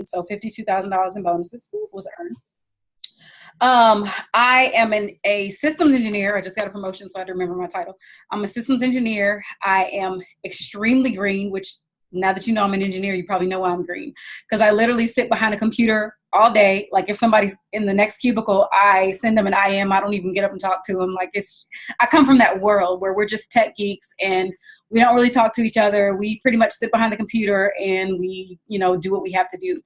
So $52,000 in bonuses was earned. I am a systems engineer. I just got a promotion, so I had to remember my title. I'm a systems engineer. I am extremely green, which now that you know I'm an engineer, you probably know why I'm green. Because I literally sit behind a computer all day. Like if somebody's in the next cubicle, I send them an IM. I don't even get up and talk to them. Like I come from that world where we're just tech geeks and we don't really talk to each other. We pretty much sit behind the computer and we, do what we have to do.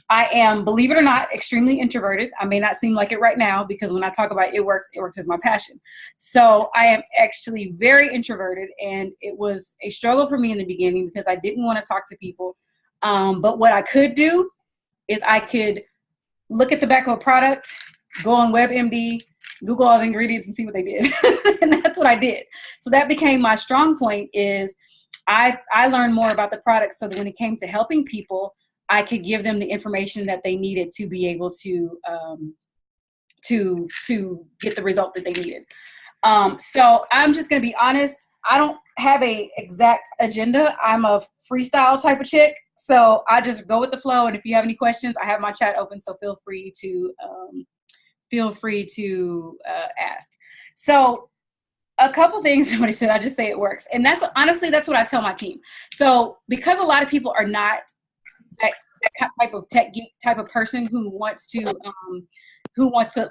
I am, believe it or not, extremely introverted. I may not seem like it right now because when I talk about it works as my passion. So I am actually very introverted, and it was a struggle for me in the beginning because I didn't want to talk to people. But what I could do is I could look at the back of a product, go on WebMD, Google all the ingredients and see what they did. And that's what I did. So that became my strong point is I learned more about the product so that when it came to helping people, I could give them the information that they needed to be able to get the result that they needed. So I'm just going to be honest. I don't have a exact agenda. I'm a freestyle type of chick. So I just go with the flow. And if you have any questions, I have my chat open. So feel free to ask. So a couple things somebody said, I just say it works. And that's what I tell my team. So because a lot of people are not that type of tech geek type of person who wants to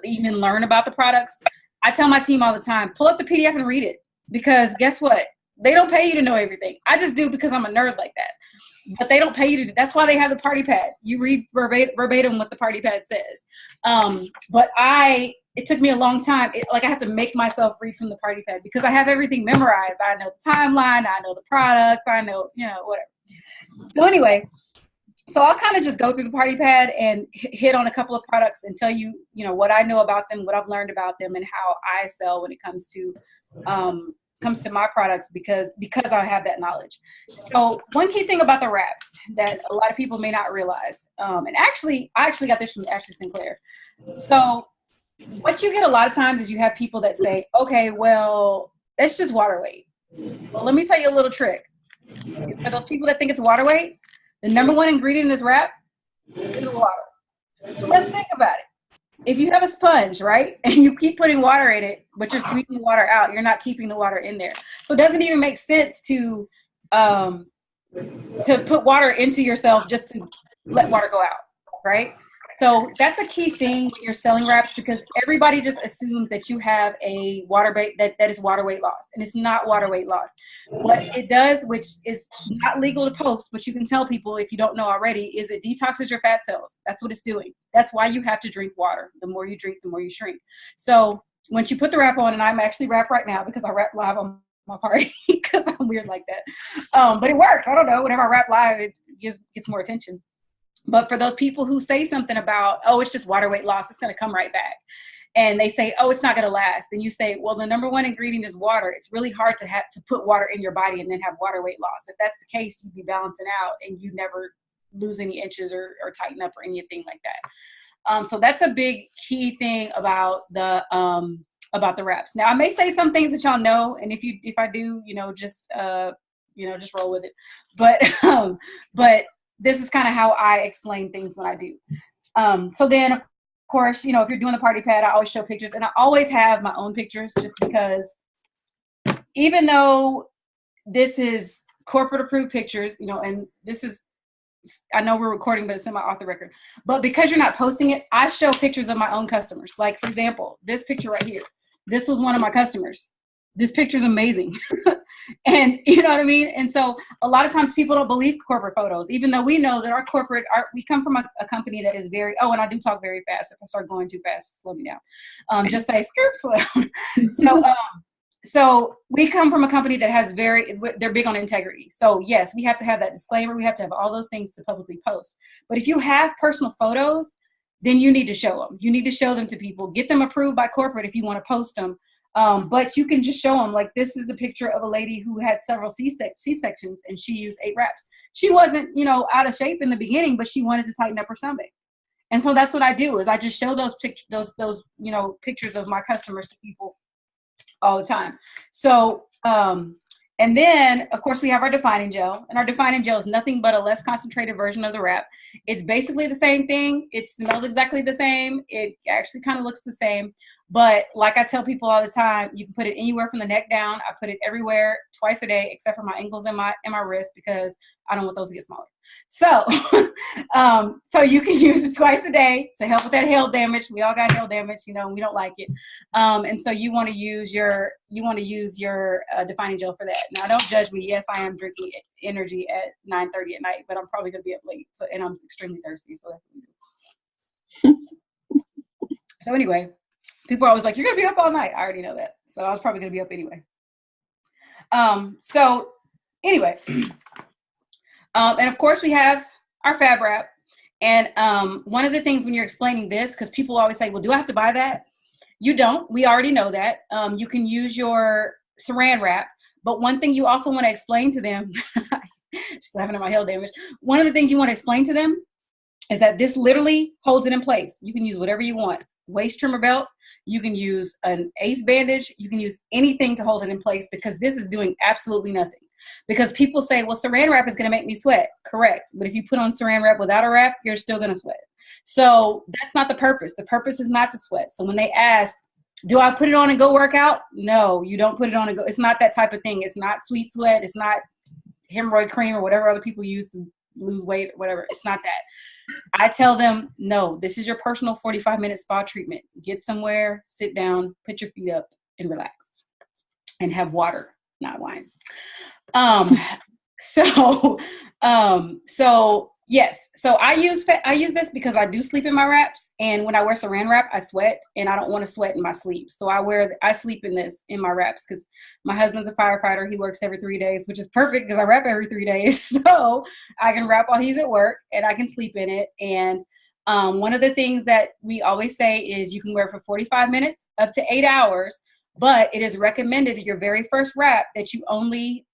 even learn about the products, I tell my team all the time, pull up the PDF and read it, because guess what? They don't pay you to know everything. I just do because I'm a nerd like that. But they don't pay you to. That's why they have the party pad. You read verbatim what the party pad says. But it took me a long time. I have to make myself read from the party pad because I have everything memorized. I know the timeline. I know the product. I know, whatever. So anyway, so I'll kind of just go through the party pad and hit on a couple of products and tell you, what I know about them, what I've learned about them, and how I sell when it comes to my products because I have that knowledge. So one key thing about the wraps that a lot of people may not realize, and I actually got this from Ashley Sinclair. So what you get a lot of times is you have people that say, okay, well, it's just water weight. Well, let me tell you a little trick. For those people that think it's water weight, the number one ingredient in this wrap is water. So let's think about it. If you have a sponge, right, and you keep putting water in it, but you're squeezing water out, you're not keeping the water in there. So it doesn't even make sense to put water into yourself just to let water go out, right? So that's a key thing when you're selling wraps, because everybody just assumes that you have a water weight that is water weight loss, and it's not water weight loss. What it does, which is not legal to post, but you can tell people if you don't know already, is it detoxes your fat cells. That's what it's doing. That's why you have to drink water. The more you drink, the more you shrink. So once you put the wrap on, and I'm actually wrapped right now because I wrap live on my party because I'm weird like that. But it works. I don't know. Whenever I wrap live, it gets more attention. But for those people who say something about, oh, it's just water weight loss, it's going to come right back. And they say, oh, it's not going to last. Then you say, well, the number one ingredient is water. It's really hard to put water in your body and then have water weight loss. If that's the case, you'd be balancing out and you never lose any inches or tighten up or anything like that. So that's a big key thing about the wraps. Now, I may say some things that y'all know, and if I do, just roll with it. But this is kind of how I explain things when I do. So then, of course, if you're doing the party pad, I always show pictures, and I always have my own pictures just because even though this is corporate approved pictures, and this is, I know we're recording, but it's in my off the record, but because you're not posting it, I show pictures of my own customers. Like, for example, this picture right here, this was one of my customers. This picture is amazing. And you know what I mean? And so a lot of times people don't believe corporate photos, even though we know that we come from a company that is very, and I do talk very fast. If I start going too fast, slow me down. Just say, slow down. So we come from a company that has they're big on integrity. So yes, we have to have that disclaimer. We have to have all those things to publicly post. But if you have personal photos, then you need to show them. You need to show them to people. Get them approved by corporate if you want to post them. But you can just show them, like, this is a picture of a lady who had several C-sections and she used 8 wraps. She wasn't, out of shape in the beginning, but she wanted to tighten up her stomach. And so that's what I do is I just show those pictures, pictures of my customers to people all the time. So, And then, of course, we have our defining gel. And our defining gel is nothing but a less concentrated version of the wrap. It's basically the same thing. It smells exactly the same. It actually kind of looks the same. But like I tell people all the time, you can put it anywhere from the neck down. I put it everywhere twice a day, except for my ankles and my wrist, because I don't want those to get smaller. So, so you can use it twice a day to help with that hail damage. We all got hail damage, you know, and we don't like it. And so you want to use your defining gel for that. Now, don't judge me. Yes, I am drinking energy at 9:30 at night, but I'm probably gonna be up late. So, and I'm extremely thirsty. So that's what we do. So anyway. People are always like, you're going to be up all night. I already know that. So I was probably going to be up anyway. So anyway, and of course we have our fab wrap. And one of the things when you're explaining this, because people always say, well, do I have to buy that? You don't. We already know that. You can use your saran wrap. But one thing you also want to explain to them, just laughing at my hail damage. One of the things you want to explain to them is that this literally holds it in place. You can use whatever you want. Waist trimmer belt. You can use an ace bandage. You can use anything to hold it in place, because this is doing absolutely nothing. Because people say, well, saran wrap is going to make me sweat. Correct. But if you put on saran wrap without a wrap, you're still going to sweat. So that's not the purpose. The purpose is not to sweat. So when they ask, do I put it on and go work out? No, you don't put it on and go. It's not that type of thing. It's not sweet sweat. It's not hemorrhoid cream or whatever other people use to lose weight, whatever. It's not that. I tell them, no, this is your personal 45-minute spa treatment. Get somewhere, sit down, put your feet up, and relax, and have water, not wine. So yes. So I use this because I do sleep in my wraps, and when I wear saran wrap, I sweat, and I don't want to sweat in my sleep. So I sleep in this in my wraps, because my husband's a firefighter. He works every 3 days, which is perfect because I wrap every 3 days. So I can wrap while he's at work, and I can sleep in it. And one of the things that we always say is you can wear it for 45 minutes up to 8 hours, but it is recommended at your very first wrap that you only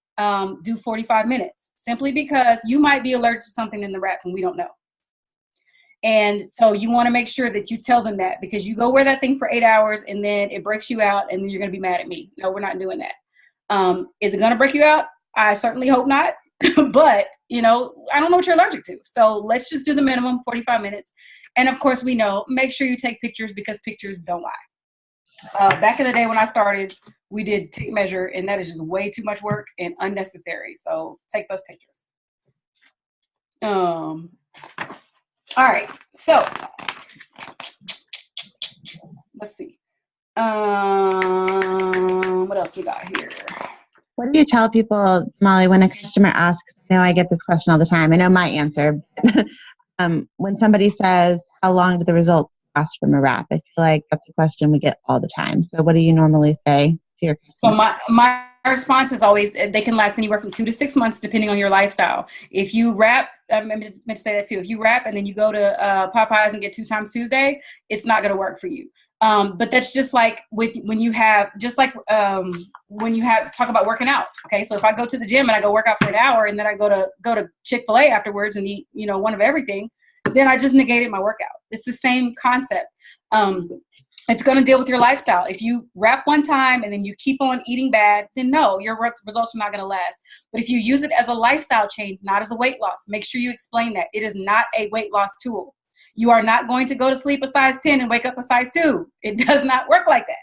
do 45 minutes, simply because you might be allergic to something in the wrap and we don't know. And so you want to make sure that you tell them that, because you go wear that thing for 8 hours and then it breaks you out, and then you're going to be mad at me. No, we're not doing that. Is it going to break you out? I certainly hope not. But, you know, I don't know what you're allergic to. So let's just do the minimum 45 minutes. And of course, we know, make sure you take pictures, because pictures don't lie. Back in the day when I started, we did tape measure, and that is just way too much work and unnecessary. So take those pictures. All right. So let's see. What else we got here? What do you tell people, Molly, when a customer asks? I know I get this question all the time. I know my answer. When somebody says, how long do the results last from a wrap? I feel like that's a question we get all the time. So what do you normally say to your customers? So my response is always, they can last anywhere from 2 to 6 months, depending on your lifestyle. If you wrap, I meant to say that too. If you wrap and then you go to Popeyes and get 2 times Tuesday, it's not going to work for you. But that's just like when you talk about working out. Okay. So if I go to the gym and I go work out for an hour, and then I go to Chick-fil-A afterwards and eat, one of everything, then I just negated my workout. It's the same concept. It's going to deal with your lifestyle. If you wrap one time and then you keep on eating bad, then no, your results are not going to last. But if you use it as a lifestyle change, not as a weight loss, make sure you explain that. It is not a weight loss tool. You are not going to go to sleep a size 10 and wake up a size 2. It does not work like that.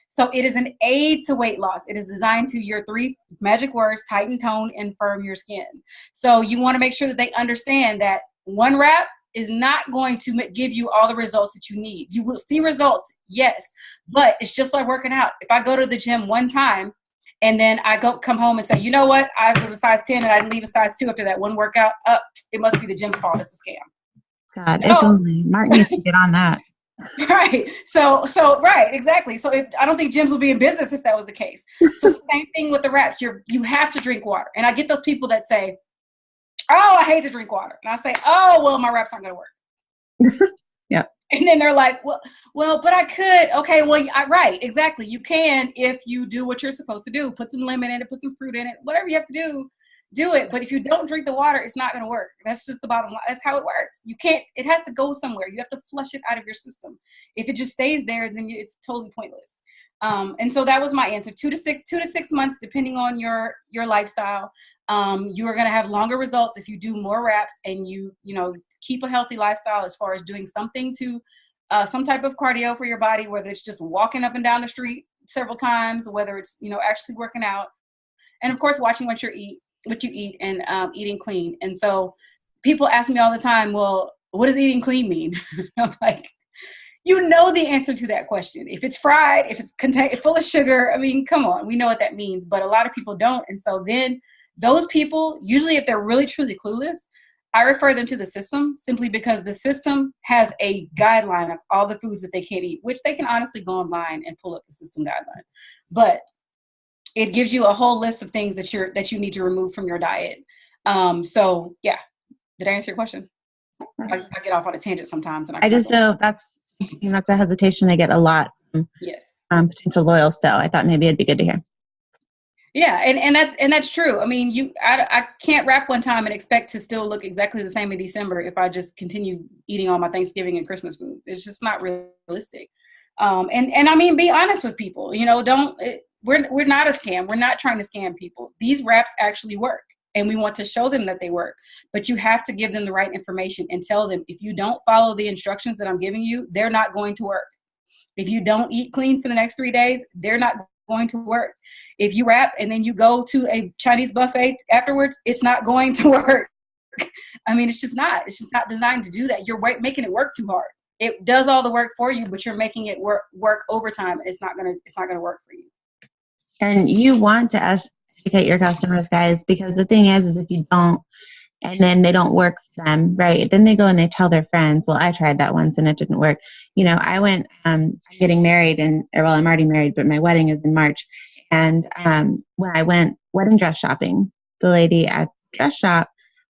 So it is an aid to weight loss. It is designed to your 3 magic words: tighten, tone, and firm your skin. So you want to make sure that they understand that one wrap is not going to give you all the results that you need. You will see results, yes, but it's just like working out. If I go to the gym one time and then I come home and say, you know what, I was a size 10 and I didn't leave a size 2 after that one workout, it must be the gym's fault. It's a scam. God, if only Martin needs to get on that. Right. So right, exactly. So I don't think gyms would be in business if that was the case. So same thing with the wraps. You have to drink water. And I get those people that say, oh, I hate to drink water. And I say, oh, well, my wraps aren't going to work. Yeah. And then they're like, well, but I could. Okay, well, right, exactly. You can if you do what you're supposed to do. Put some lemon in it, put some fruit in it, whatever you have to do it. But if you don't drink the water, it's not going to work. That's just the bottom line. That's how it works. You can't, it has to go somewhere. You have to flush it out of your system. If it just stays there, then it's totally pointless. And so that was my answer. 2 to 6 months, depending on your lifestyle. You are going to have longer results if you do more reps and you keep a healthy lifestyle as far as doing something to some type of cardio for your body, whether it's just walking up and down the street several times, whether it's, actually working out. And of course, watching what you eat and eating clean. And so people ask me all the time, well, what does eating clean mean? I'm like, the answer to that question. If it's fried, if it's full of sugar, I mean, come on, we know what that means, but a lot of people don't. And so then those people, usually if they're really truly clueless, I refer them to the system, simply because the system has a guideline of all the foods that they can't eat, which they can honestly go online and pull up the system guideline. But it gives you a whole list of things that you need to remove from your diet. So yeah, did I answer your question? I get off on a tangent sometimes. And I just know that's a hesitation I get a lot from yes. Potential loyal. So I thought maybe it'd be good to hear. Yeah, and that's true. I mean, I can't wrap one time and expect to still look exactly the same in December if I just continue eating all my Thanksgiving and Christmas food. It's just not realistic. And I mean, be honest with people. We're not a scam. We're not trying to scam people. These wraps actually work, and we want to show them that they work. But you have to give them the right information and tell them, if you don't follow the instructions that I'm giving you, they're not going to work. If you don't eat clean for the next 3 days, they're not going to work. If you wrap and then you go to a Chinese buffet afterwards, it's not going to work. I mean, it's just not designed to do that. You're making it work too hard. It does all the work for you, but you're making it work overtime. It's not going to work for you. And you want to educate your customers, guys, because the thing is if you don't, and then they don't work for them, right? Then they go and they tell their friends, well, I tried that once and it didn't work. I went, I'm getting married I'm already married, but my wedding is in March. And when I went wedding dress shopping, the lady at the dress shop,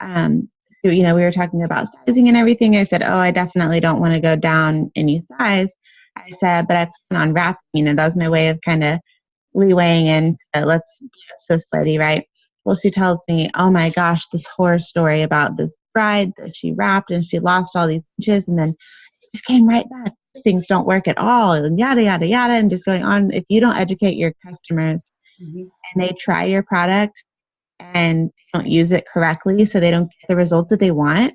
we were talking about sizing and everything. I said, oh, I definitely don't want to go down any size. I said, but I plan on wrapping, that was my way of kind of leewaying in, let's get this lady, right? Well, she tells me, oh my gosh, this horror story about this bride that she wrapped and she lost all these inches and then it just came right back. Things don't work at all, and yada, yada, yada, and just going on. If you don't educate your customers and they try your product and don't use it correctly, so they don't get the results that they want,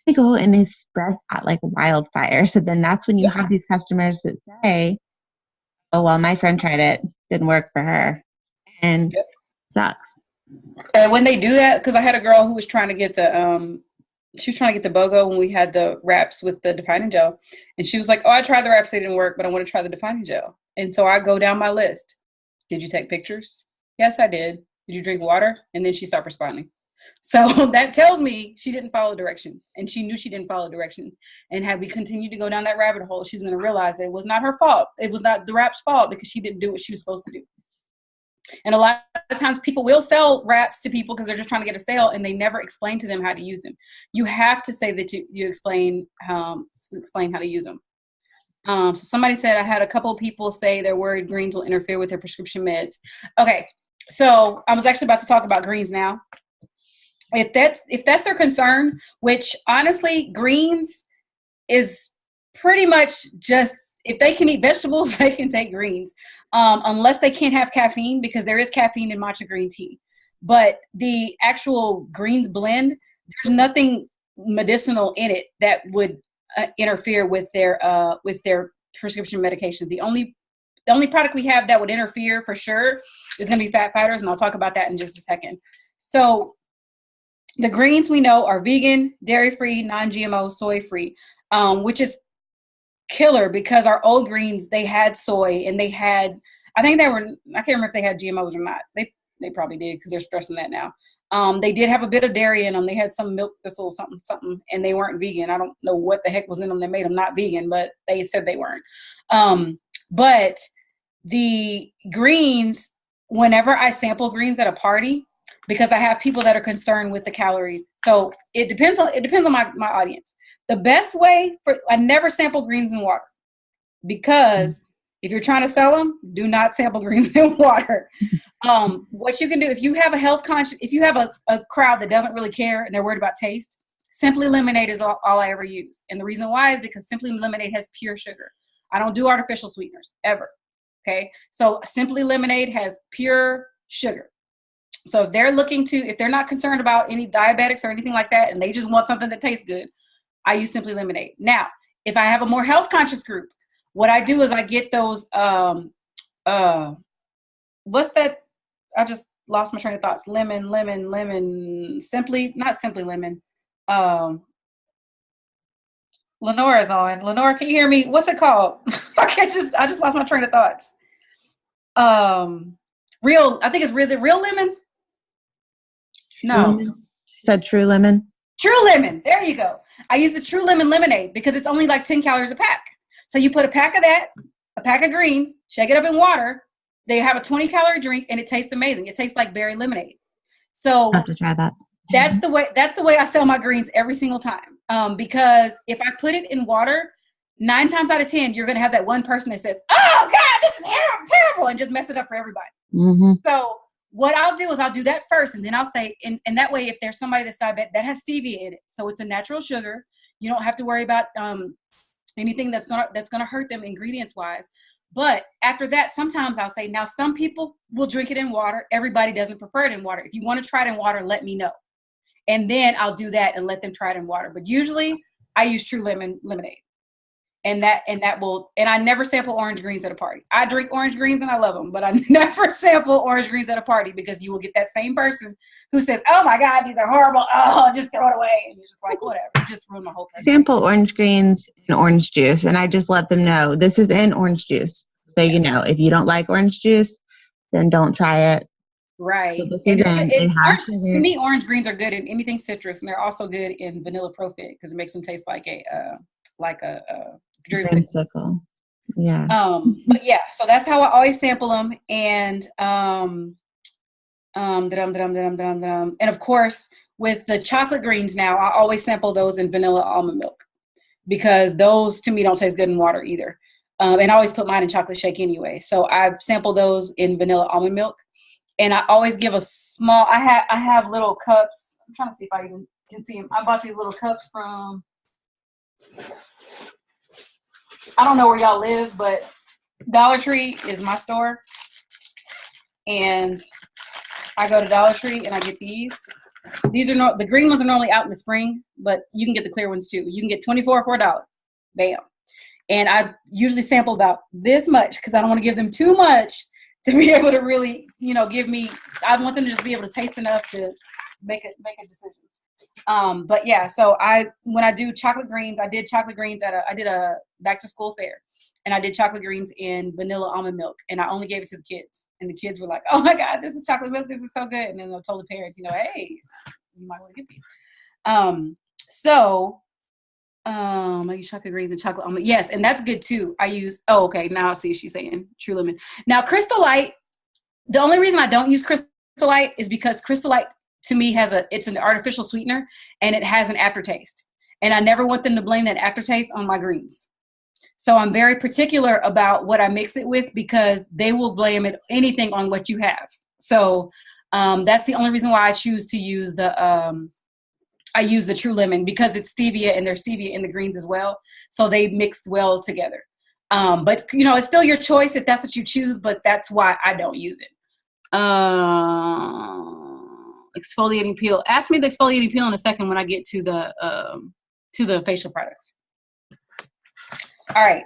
they go and they spread that like wildfire. So then that's when you have these customers that say, oh, well, my friend tried it, didn't work for her, and it sucks. And when they do that, because I had a girl who was trying to get the BOGO when we had the wraps with the defining gel. And she was like, oh, I tried the wraps, they didn't work, but I want to try the defining gel. And so I go down my list. Did you take pictures? Yes, I did. Did you drink water? And then she stopped responding. So that tells me she didn't follow directions, and she knew she didn't follow directions. And had we continued to go down that rabbit hole, she was going to realize that it was not her fault. It was not the wrap's fault because she didn't do what she was supposed to do. And a lot of times people will sell wraps to people because they're just trying to get a sale, and they never explain to them how to use them. You have to say that you explain how to use them. So somebody said, I had a couple of people say they're worried greens will interfere with their prescription meds. Okay, so I was actually about to talk about greens now. If that's their concern, which honestly, greens is pretty much just, if they can eat vegetables, they can take greens, unless they can't have caffeine, because there is caffeine in matcha green tea. But the actual greens blend, there's nothing medicinal in it that would interfere with their prescription medication. The only product we have that would interfere for sure is going to be fat fighters, and I'll talk about that in just a second. So the greens we know are vegan, dairy-free, non-GMO, soy-free, which is killer, because our old greens, they had soy, and they had, I can't remember if they had GMOs or not. They probably did, because they're stressing that now. They did have a bit of dairy in them. They had some milk thistle, something, and they weren't vegan. I don't know what the heck was in them that made them not vegan, but they said they weren't. But the greens, whenever I sample greens at a party, because I have people that are concerned with the calories. So it depends on my audience. The best way I never sample greens in water, because if you're trying to sell them, do not sample greens in water. What you can do, if you have if you have a crowd that doesn't really care and they're worried about taste, Simply Lemonade is all I ever use. And the reason why is because Simply Lemonade has pure sugar. I don't do artificial sweeteners ever. Okay. So Simply Lemonade has pure sugar. So if they're not concerned about any diabetics or anything like that, and they just want something that tastes good, I use Simply Lemonade. Now, if I have a more health conscious group, what I do is I get those, what's that? I just lost my train of thoughts. Lemon, not Simply Lemon. Lenora's on. Lenora, can you hear me? What's it called? I just lost my train of thoughts. I think is it Real Lemon? No. Lemon? Said True Lemon? True Lemon. There you go. I use the True Lemon lemonade because it's only like 10 calories a pack. So you put a pack of that, a pack of greens, shake it up in water. They have a 20-calorie drink, and it tastes amazing. It tastes like berry lemonade. So I have to try that. That's the way I sell my greens every single time. Because if I put it in water, 9 times out of 10, you're going to have that one person that says, "Oh God, this is terrible," and just mess it up for everybody. Mm-hmm. So what I'll do is I'll do that first, and then I'll say, and that way, if there's somebody that's diabetic, that has stevia in it, so it's a natural sugar. You don't have to worry about anything that's gonna hurt them ingredients wise. But after that, sometimes I'll say, now some people will drink it in water. Everybody doesn't prefer it in water. If you want to try it in water, let me know, and then I'll do that and let them try it in water. But usually, I use True Lemonade. And I never sample orange greens at a party. I drink orange greens and I love them, but I never sample orange greens at a party because you will get that same person who says, "Oh my God, these are horrible. Oh, just throw it away." And you're just like, whatever, you just ruin my whole presentation. Sample orange greens and orange juice. And I just let them know this is in orange juice. So, if you don't like orange juice, then don't try it. Right. So to me, orange greens are good in anything citrus, and they're also good in vanilla profit because it makes them taste like a dreamsicle. Yeah. But yeah, so that's how I always sample them. And and of course, with the chocolate greens now, I always sample those in vanilla almond milk because those to me don't taste good in water either. And I always put mine in chocolate shake anyway. So I sample those in vanilla almond milk, and I always give a small. I have little cups. I'm trying to see if I even can see them. I bought these little cups from. I don't know where y'all live, but Dollar Tree is my store. And I go to Dollar Tree and I get these. These are the green ones are normally out in the spring, but you can get the clear ones too. You can get 24 for $1. Bam. And I usually sample about this much because I don't want to give them too much to be able to really, give me, I want them to just be able to taste enough to make a decision. But yeah, so when I do chocolate greens, I did chocolate greens I did a back to school fair, and I did chocolate greens in vanilla almond milk, and I only gave it to the kids, and the kids were like, "Oh my God, this is chocolate milk. This is so good." And then I told the parents, "Hey, you might want to get these." I use chocolate greens and chocolate almond. Yes. And that's good too. Now I see what she's saying. True Lemon. Now, Crystal Light, the only reason I don't use Crystal Light is because Crystal Light to me it's an artificial sweetener and it has an aftertaste. And I never want them to blame that aftertaste on my greens. So I'm very particular about what I mix it with because they will blame anything on what you have. So that's the only reason why I choose to use the True Lemon because it's stevia and there's stevia in the greens as well. So they mixed well together. But it's still your choice if that's what you choose, but that's why I don't use it. Exfoliating peel. Ask me the exfoliating peel in a second when I get to the facial products. All right.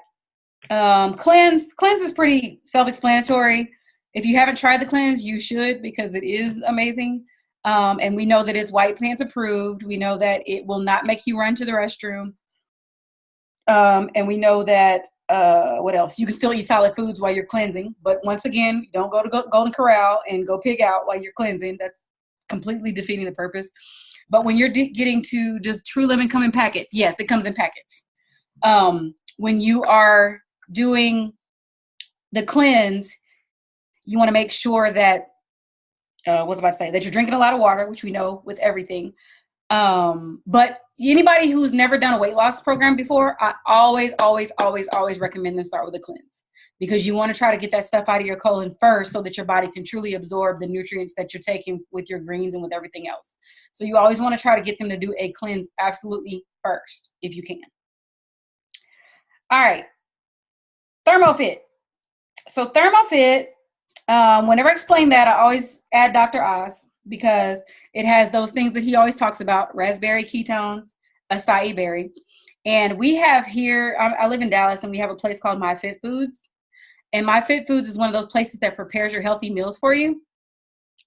Cleanse is pretty self-explanatory. If you haven't tried the cleanse, you should because it is amazing. And we know that it's White Plants approved. We know that it will not make you run to the restroom. And we know that, what else? You can still eat solid foods while you're cleansing. But once again, don't go to Golden Corral and go pig out while you're cleansing. That's completely defeating the purpose. But when you're getting to does True Lemon come in packets? Yes, it comes in packets. When you are doing the cleanse, you want to make sure that, that you're drinking a lot of water, which we know with everything. But anybody who's never done a weight loss program before, I always recommend them start with a cleanse because you want to try to get that stuff out of your colon first so that your body can truly absorb the nutrients that you're taking with your greens and with everything else. So you always want to try to get them to do a cleanse absolutely first if you can. All right. ThermoFit. So ThermoFit, whenever I explain that, I always add Dr. Oz because it has those things that he always talks about: raspberry ketones, acai berry. And we have here, I live in Dallas, and we have a place called My Fit Foods. And My Fit Foods is one of those places that prepares your healthy meals for you.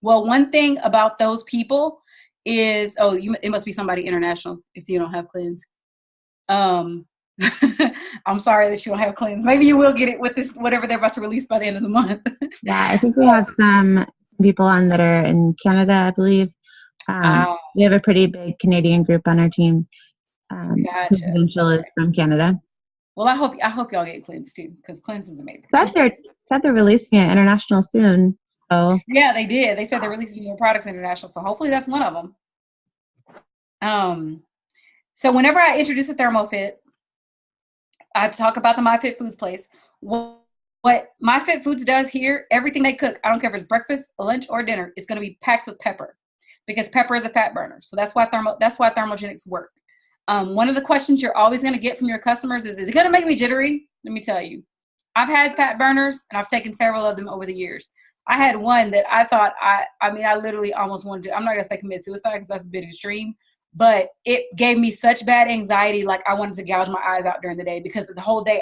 Well, one thing about those people is, it must be somebody international if you don't have cleanse. Um, I'm sorry that you don't have cleanse. Maybe you will get it with this, whatever they're about to release by the end of the month. Yeah, I think we have some people on that are in Canada, I believe. We have a pretty big Canadian group on our team. Gotcha. Presidential is from Canada. Well, I hope y'all get cleanse too, because cleanse is amazing. Said they're releasing it international soon. So yeah, they did. They said they're releasing new products international, so hopefully that's one of them. So whenever I introduce a ThermoFit, I talk about the My Fit Foods place. What My Fit Foods does here, everything they cook, I don't care if it's breakfast, lunch, or dinner, it's going to be packed with pepper, because pepper is a fat burner. So that's why thermogenics work. One of the questions you're always going to get from your customers is it going to make me jittery? Let me tell you, I've had fat burners, and I've taken several of them over the years. I had one that I thought, I literally almost wanted to, I'm not going to say commit suicide because that's a bit extreme, but it gave me such bad anxiety. Like I wanted to gouge my eyes out during the day, because the whole day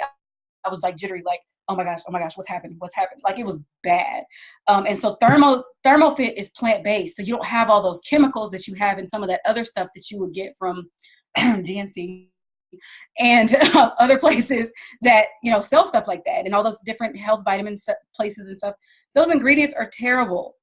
I was like jittery, like, oh my gosh, what's happening? Like it was bad. And so ThermoFit is plant-based. So you don't have all those chemicals that you have in some of that other stuff that you would get from GNC and other places that, sell stuff like that, and all those different health vitamin places and stuff. Those ingredients are terrible.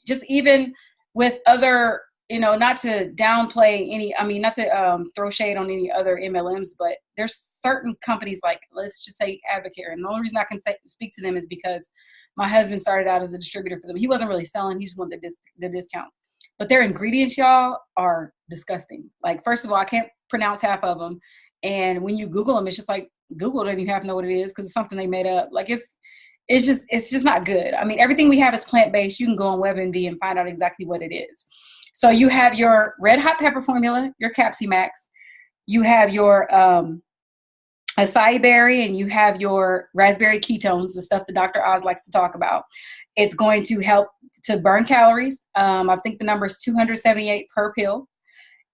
Just even with other, not to downplay any, not to throw shade on any other MLMs, but there's certain companies like, let's just say Advocare. And the only reason I can speak to them is because my husband started out as a distributor for them. He wasn't really selling. He just wanted the discount. But their ingredients, y'all, are disgusting. Like, first of all, I can't pronounce half of them. And when you Google them, it's just like, Google doesn't even have to know what it is because it's something they made up. Like, it's just not good. Everything we have is plant-based. You can go on WebMD and find out exactly what it is. So you have your red hot pepper formula, your Capsimax. You have your acai berry, and you have your raspberry ketones, the stuff that Dr. Oz likes to talk about. It's going to help to burn calories. I think the number is 278 per pill.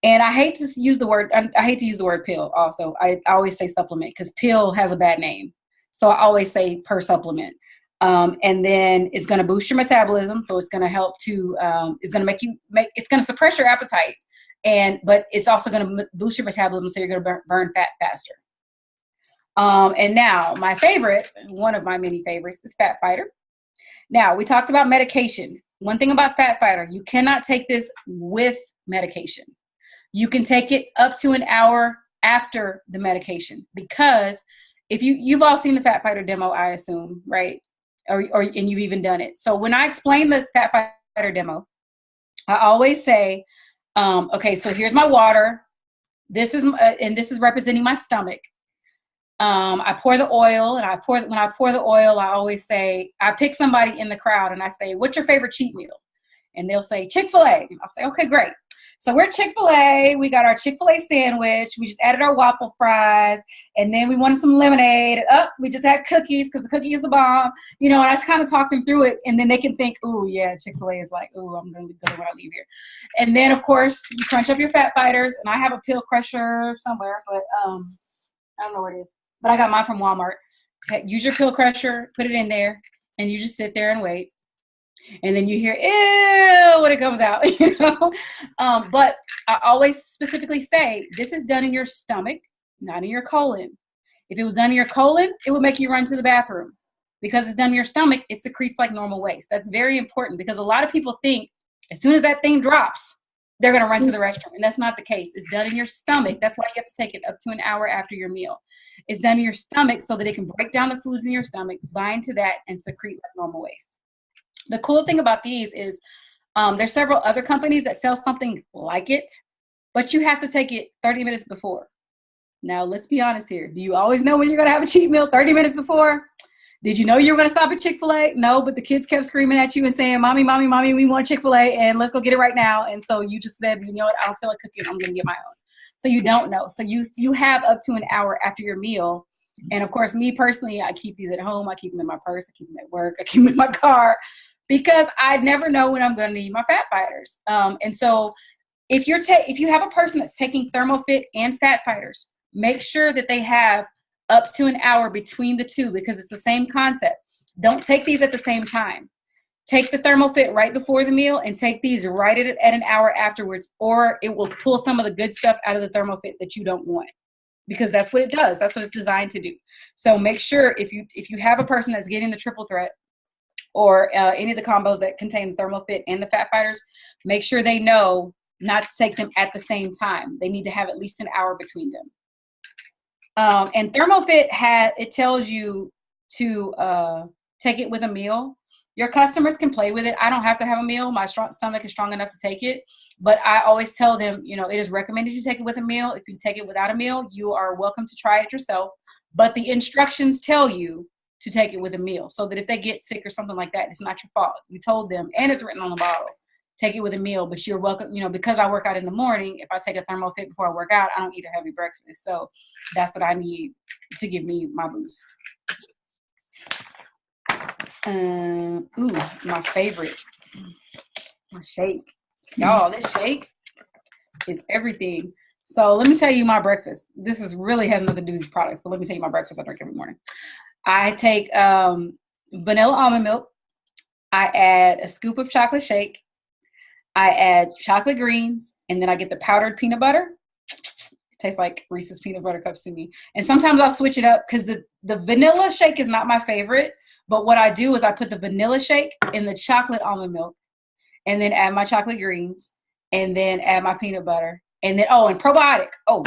And I hate to use the word pill also. I always say supplement because pill has a bad name. So I always say per supplement. And then it's going to boost your metabolism. So it's going to help to, it's going to suppress your appetite. But it's also going to boost your metabolism. So you're going to burn fat faster. And now my favorite, one of my many favorites, is Fat Fighter. Now we talked about medication. One thing about Fat Fighter, you cannot take this with medication. You can take it up to an hour after the medication, because if you've all seen the Fat Fighter demo, I assume, right? And you've even done it. So when I explain the Fat Fighter demo, I always say, okay, so here's my water. This is representing my stomach. I pour the oil, and when I pour the oil, I always say, I pick somebody in the crowd and I say, what's your favorite cheat meal? And they'll say Chick-fil-A. And I'll say, okay, great. So we're Chick-fil-A. We got our Chick-fil-A sandwich. We just added our waffle fries. And then we wanted some lemonade. We just had cookies because the cookie is the bomb. And I just kind of talk them through it. And then they can think, ooh, yeah, Chick-fil-A is like, ooh, I'm going to go when I leave here. And then, of course, you crunch up your Fat Fighters. And I have a pill crusher somewhere, but I don't know where it is. But I got mine from Walmart. Use your pill crusher, put it in there, and you just sit there and wait. And then you hear, ew, when it comes out, But I always specifically say, this is done in your stomach, not in your colon. If it was done in your colon, it would make you run to the bathroom. Because it's done in your stomach, it secretes like normal waste. That's very important, because a lot of people think as soon as that thing drops, they're going to run to the restroom. And that's not the case. It's done in your stomach. That's why you have to take it up to an hour after your meal. It's done in your stomach so that it can break down the foods in your stomach, bind to that, and secrete like normal waste. The cool thing about these is there's several other companies that sell something like it, but you have to take it 30 minutes before. Now, let's be honest here. Do you always know when you're going to have a cheat meal 30 minutes before? Did you know you were going to stop at Chick-fil-A? No, but the kids kept screaming at you and saying, Mommy, Mommy, Mommy, we want Chick-fil-A, and let's go get it right now. And so you just said, you know what, I don't feel like cooking. I'm going to get my own. So you don't know. So you have up to an hour after your meal And of course, me personally, I keep these at home. I keep them in my purse. I keep them at work. I keep them in my car because I never know when I'm going to need my fat fighters. And so if you have a person that's taking ThermoFit and fat fighters, make sure that they have up to an hour between the two because it's the same concept. Don't take these at the same time. Take the ThermoFit right before the meal and take these right at an hour afterwards, or it will pull some of the good stuff out of the ThermoFit that you don't want, because that's what it does. That's what it's designed to do. So make sure if you have a person that's getting the triple threat or any of the combos that contain the ThermoFit and the fat fighters, make sure they know not to take them at the same time. They need to have at least an hour between them. And ThermoFit it tells you to take it with a meal. Your customers can play with it. I don't have to have a meal. My stomach is strong enough to take it. But I always tell them, it is recommended you take it with a meal. If you take it without a meal, you are welcome to try it yourself. But the instructions tell you to take it with a meal so that if they get sick or something like that, it's not your fault. You told them, and it's written on the bottle. Take it with a meal, but you're welcome, because I work out in the morning, if I take a ThermoFit before I work out, I don't eat a heavy breakfast. So that's what I need to give me my boost. My favorite, my shake. Y'all, this shake is everything. So let me tell you my breakfast. This really has nothing to do with these products, but let me tell you my breakfast I drink every morning. I take vanilla almond milk. I add a scoop of chocolate shake. I add chocolate greens, and then I get the powdered peanut butter. It tastes like Reese's peanut butter cups to me. And sometimes I'll switch it up because the vanilla shake is not my favorite. But what I do is I put the vanilla shake in the chocolate almond milk and then add my chocolate greens and then add my peanut butter. And then, and probiotic. I'll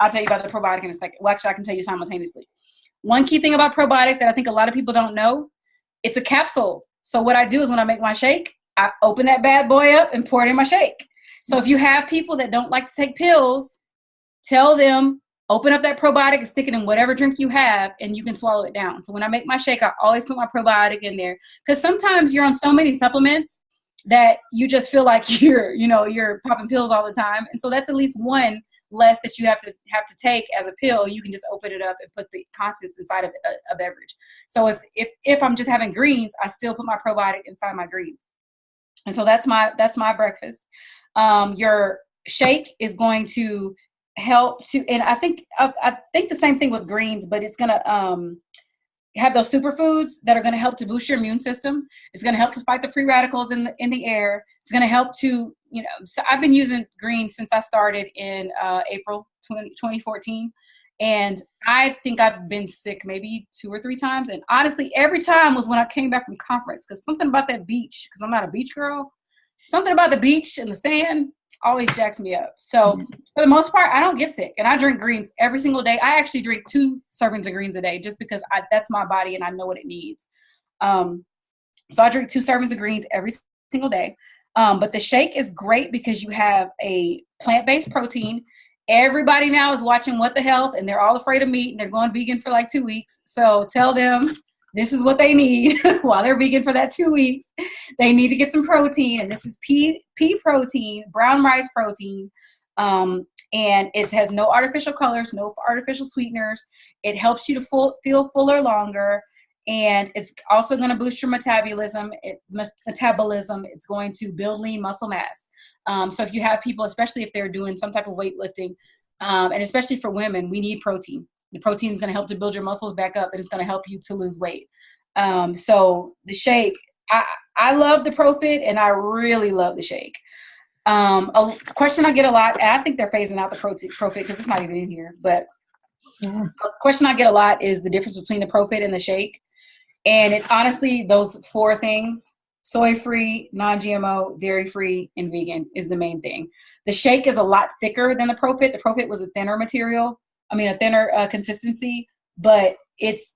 tell you about the probiotic in a second. Well, actually, I can tell you simultaneously. One key thing about probiotic that I think a lot of people don't know, it's a capsule. So what I do is when I make my shake, I open that bad boy up and pour it in my shake. So if you have people that don't like to take pills, tell them, open up that probiotic and stick it in whatever drink you have, and you can swallow it down. So when I make my shake, I always put my probiotic in there. Because sometimes you're on so many supplements that you just feel like you're popping pills all the time. And so that's at least one less that you have to take as a pill. You can just open it up and put the contents inside of a beverage. So if I'm just having greens, I still put my probiotic inside my greens. And so that's my breakfast. Your shake is going to help to, and I think the same thing with greens, but it's gonna have those superfoods that are gonna help to boost your immune system. It's gonna help to fight the free radicals in the air. It's gonna help to, so I've been using greens since I started in April 2014. And I think I've been sick maybe 2 or 3 times. And honestly, every time was when I came back from conference, because something about that beach, because I'm not a beach girl, something about the beach and the sand always jacks me up. So for the most part, I don't get sick. And I drink greens every single day. I actually drink 2 servings of greens a day just because that's my body and I know what it needs. So I drink 2 servings of greens every single day. But the shake is great because you have a plant-based protein. Everybody now is watching What the Health, and they're all afraid of meat, and they're going vegan for like 2 weeks. So tell them this is what they need while they're vegan for that 2 weeks. They need to get some protein, and this is pea protein, brown rice protein, and it has no artificial colors, no artificial sweeteners. It helps you to feel fuller longer, and it's also going to boost your metabolism. It's going to build lean muscle mass. So if you have people, especially if they're doing some type of weightlifting, and especially for women, we need protein. The protein is going to help to build your muscles back up, and it's going to help you to lose weight. So the shake, I love the ProFit, and I really love the shake. A question I get a lot, and I think they're phasing out the ProFit because it's not even in here, but a question I get a lot is the difference between the ProFit and the shake. And it's honestly those 4 things: soy-free, non-GMO, dairy-free, and vegan is the main thing. The shake is a lot thicker than the ProFit. The ProFit was a thinner material. A thinner consistency, but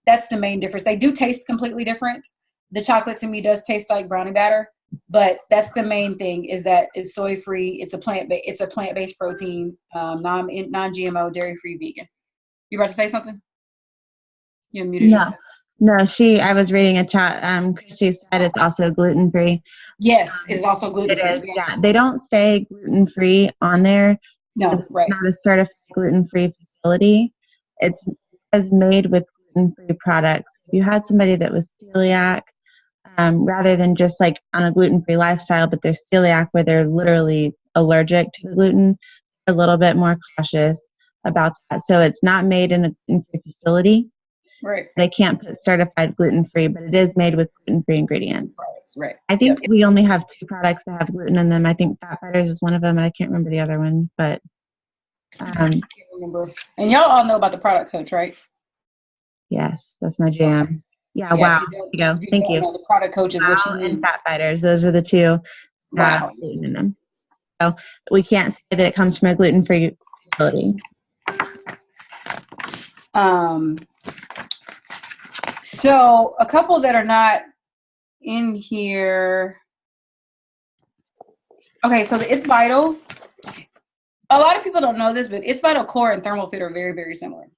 that's the main difference. They do taste completely different. The chocolate to me does taste like brownie batter, but that's the main thing is that it's soy-free. It's a plant-based protein, non-GMO, dairy-free, vegan. You about to say something? You muted yourself. No, I was reading a chat. She said it's also gluten-free. Yes, it is also gluten-free. It is, yeah. They don't say gluten-free on there. No, right. It's not a certified gluten-free facility. It's as made with gluten-free products. If you had somebody that was celiac, rather than just like on a gluten-free lifestyle, but they're celiac where they're literally allergic to the gluten, a little bit more cautious about that. So it's not made in a gluten-free facility. Right. They can't put certified gluten-free, but it is made with gluten-free ingredients. Right. I think we only have 2 products that have gluten in them. I think Fat Fighters is one of them, and I can't remember the other one, but I can't remember. And y'all all know about the product coach, right? yes, that's my jam. Yeah, wow. There you go. Thank you. The product coach is what you need. And Fat Fighters, those are the 2 that have gluten in them. So we can't say that it comes from a gluten-free facility. So a couple that are not in here. Okay, so the It's Vital. A lot of people don't know this, but It's Vital Core and Thermal Fit are very, very similar.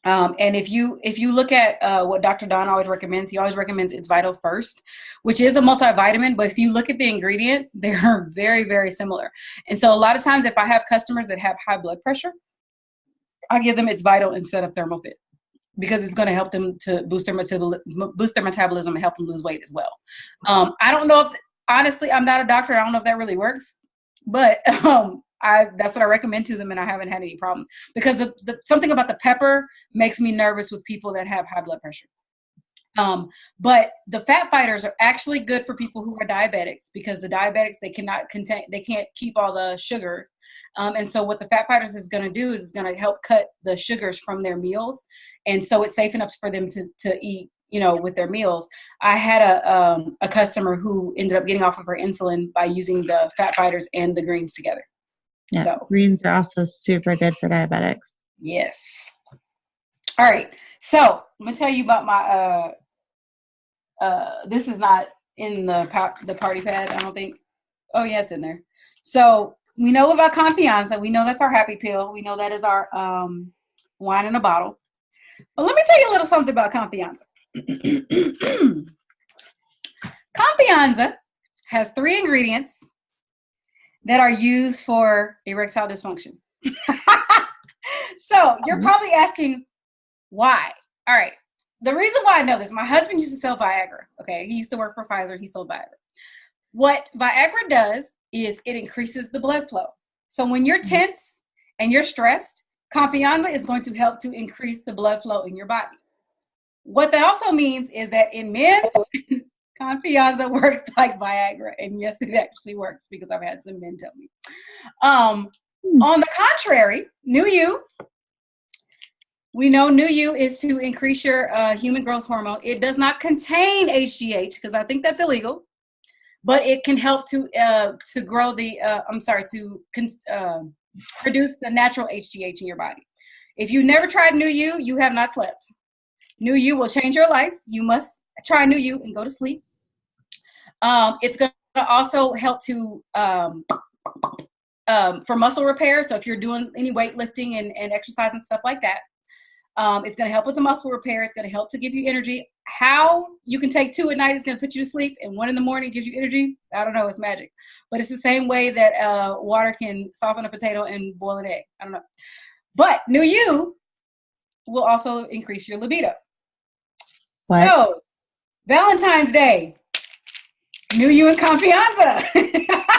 And if you look at what Dr. Don always recommends, he always recommends It's Vital first, which is a multivitamin. But if you look at the ingredients, they're very, very similar. And so a lot of times if I have customers that have high blood pressure, I give them It's Vital instead of Thermal Fit because it's going to help them to boost their metabolism and help them lose weight as well. I don't know if, honestly, I'm not a doctor. I don't know if that really works, but that's what I recommend to them, and I haven't had any problems because something about the pepper makes me nervous with people that have high blood pressure. But the Fat Fighters are actually good for people who are diabetics because the diabetics, they can't keep all the sugar. And so what the Fat Fighters is going to do is it's going to help cut the sugars from their meals. And so it's safe enough for them to eat, with their meals. I had a customer who ended up getting off of her insulin by using the Fat Fighters and the greens together. Yeah, so greens are also super good for diabetics. Yes. All right. So I'm going to tell you about my, this is not in the party pad, I don't think. Oh, yeah, it's in there. So we know about Confianza. We know that's our happy pill. We know that is our wine in a bottle. But let me tell you a little something about Confianza. Confianza has 3 ingredients that are used for erectile dysfunction. So you're probably asking why. All right. The reason why I know this, my husband used to sell Viagra. Okay. He used to work for Pfizer. He sold Viagra. What Viagra does is it increases the blood flow. So when you're tense and you're stressed, Confianza is going to help to increase the blood flow in your body. What that also means is that in men, Confianza works like Viagra. And yes, it actually works because I've had some men tell me. On the contrary, New You, we know New You is to increase your human growth hormone. It does not contain HGH because I think that's illegal, but it can help to grow produce the natural HGH in your body. If you never tried New You, you have not slept. New You will change your life. You must try New You and go to sleep. It's going to also help to for muscle repair. So if you're doing any weightlifting and exercise and stuff like that, it's going to help with the muscle repair. It's going to help to give you energy. How you can take 2 at night is going to put you to sleep, and 1 in the morning gives you energy. I don't know. It's magic. But it's the same way that water can soften a potato and boil an egg. I don't know. But New You will also increase your libido. What? So Valentine's Day, New You and Confianza.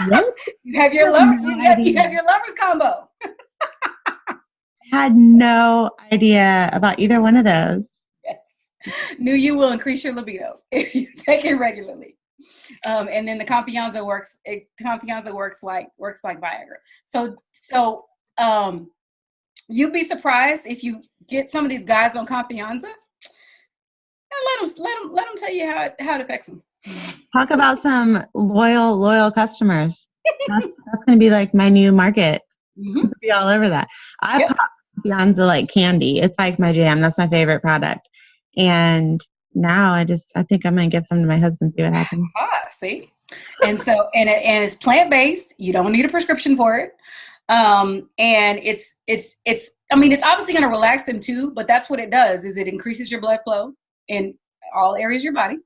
What? You have your lover. You have your lovers combo. Had no idea about either one of those. Yes. New You will increase your libido if you take it regularly. And then the Confianza works like Viagra. So you'd be surprised if you get some of these guys on Confianza and let them tell you how it affects them. Talk about some loyal customers. That's going to be like my new market. Mm-hmm. Be all over that. I pop Confianza like candy. It's like my jam. That's my favorite product. And now I think I'm going to give some to my husband, see what happens. See? And so, and it's plant-based. You don't need a prescription for it. And it's obviously going to relax them too, but that's what it does is it increases your blood flow in all areas of your body.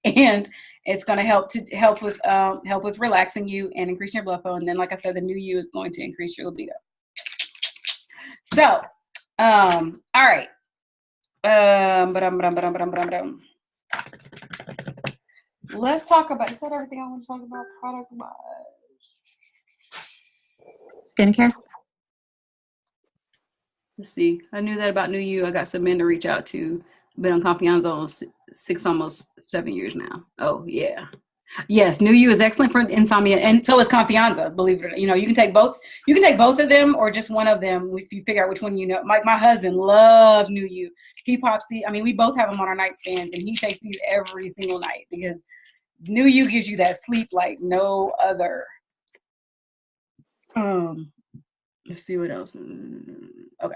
And it's going to help with relaxing you and increasing your blood flow. And then, like I said, the New You is going to increase your libido. So All right. Let's talk about, is that everything I want to talk about product wise? Skincare? Let's see. I knew that about New You. I got some men to reach out to. Been on Confianza 6, almost 7 years now. Oh, yeah. Yes, New You is excellent for insomnia, and so is Confianza. Believe it or not, you can take both. You can take both of them, or just one of them if you figure out which one you know. My husband loves New You. He pops the. I mean, we both have them on our nightstands, and he takes these every single night because New You gives you that sleep like no other. Let's see what else. Okay.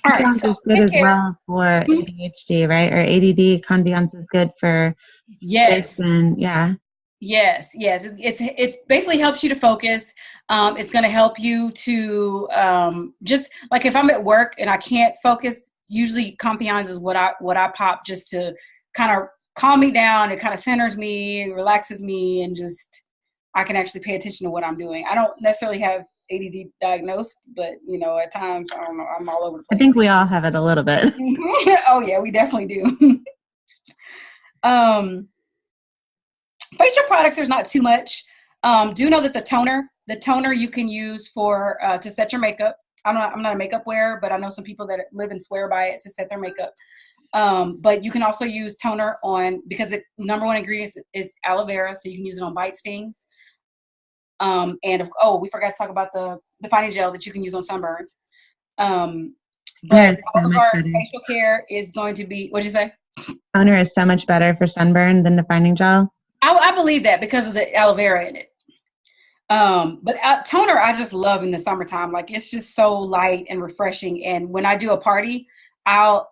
All right. Confiance is good as well for ADHD, right? Or ADD. Confiance is good for Jason. Yeah. Yes. It's basically helps you to focus. It's going to help you to just like if I'm at work and I can't focus. Usually, Confiance is what I pop just to kind of calm me down. It kind of centers me, relaxes me, and just I can actually pay attention to what I'm doing. I don't necessarily have ADD diagnosed, but at times I don't know. I'm all over the place. I think we all have it a little bit. Oh yeah, we definitely do. Facial products, there's not too much. Do know that the toner you can use for to set your makeup. I'm not a makeup wearer, but I know some people that live and swear by it to set their makeup. But you can also use toner because the number one ingredient is aloe vera, so you can use it on bite stings. And we forgot to talk about the defining gel that you can use on sunburns. But all of our facial care is going to be, what'd you say? Toner is so much better for sunburn than defining gel. I believe that because of the aloe vera in it. But toner, I just love in the summertime. Like it's just so light and refreshing. And when I do a party, I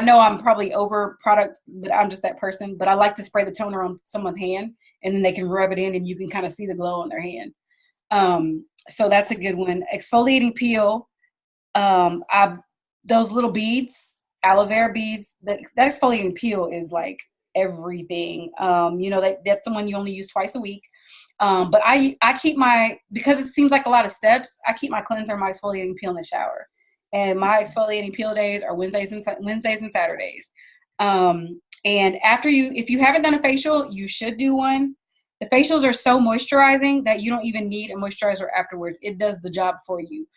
know I'm probably over product, but I'm just that person. But I like to spray the toner on someone's hand, and then they can rub it in, and you can kind of see the glow on their hand. So that's a good one. Exfoliating peel. Those little beads, aloe vera beads. That exfoliating peel is like everything. That's the one you only use twice a week. But I keep because it seems like a lot of steps. I keep my cleanser and my exfoliating peel in the shower. And my exfoliating peel days are Wednesdays and Saturdays. And if you haven't done a facial, you should do one. The facials are so moisturizing that you don't even need a moisturizer afterwards. It does the job for you.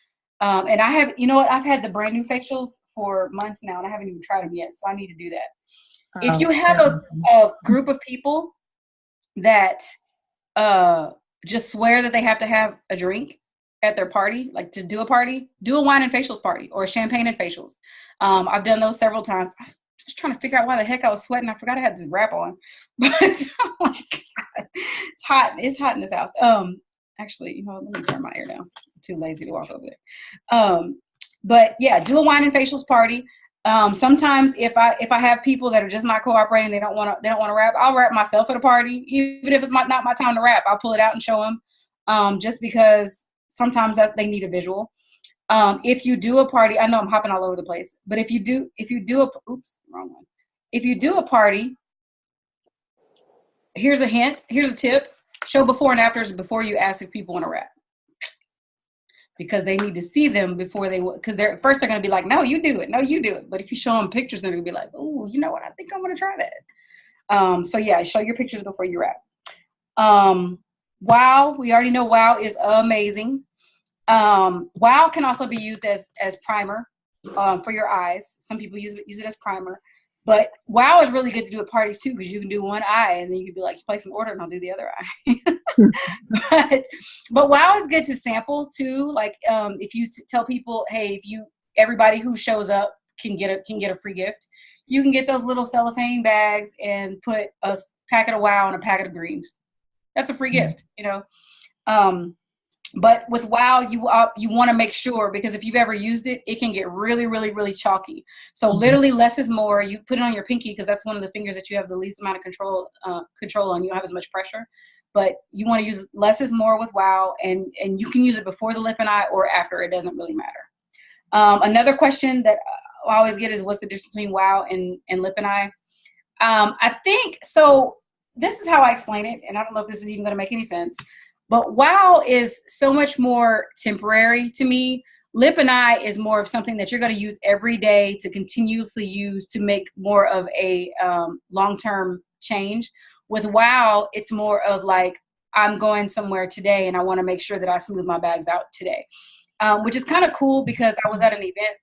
And I have, I've had the brand new facials for months now, and I haven't even tried them yet. So I need to do that. If you have a group of people that just swear that they have to have a drink at their party, like to do a party, do a wine and facials party or a champagne and facials. I've done those several times. I was trying to figure out why the heck I was sweating. I forgot I had this wrap on, but oh my God, it's hot. It's hot in this house. Actually, let me turn my air down. I'm too lazy to walk over there. But yeah, do a wine and facials party. Sometimes if I have people that are just not cooperating, they don't want to wrap, I'll wrap myself at a party. Even if it's not my time to wrap, I'll pull it out and show them. Just because sometimes they need a visual. If you do a party, I know I'm hopping all over the place, but if you do a party, here's a hint, here's a tip, show before and afters before you ask if people want to wrap. Because they need to see them before because they're going to be like, no, you do it. No, you do it. But if you show them pictures, they're going to be like, oh, you know what? I think I'm going to try that. So yeah, show your pictures before you wrap. Wow. We already know Wow is amazing. Wow can also be used as primer, for your eyes. Some people use it as primer, but Wow is really good to do at parties too, because you can do one eye and then you can be like, place an order and I'll do the other eye. but Wow is good to sample too. Like, if you tell people, hey, everybody who shows up can get a free gift. You can get those little cellophane bags and put a packet of Wow and a packet of greens. That's a free gift, But with Wow, you want to make sure, because if you've ever used it, it can get really, really, really chalky. So literally less is more. You put it on your pinky because that's one of the fingers that you have the least amount of control on. You don't have as much pressure. But you want to use less is more with Wow, and you can use it before the lip and eye or after. It doesn't really matter. Another question that I always get is, what's the difference between Wow and lip and eye? I think, so this is how I explain it, and I don't know if this is even going to make any sense. But Wow is so much more temporary to me. Lip and Eye is more of something that you're going to use every day to continuously use to make more of a long-term change. With Wow, it's more of like, I'm going somewhere today and I want to make sure that I smooth my bags out today, which is kind of cool because I was at an event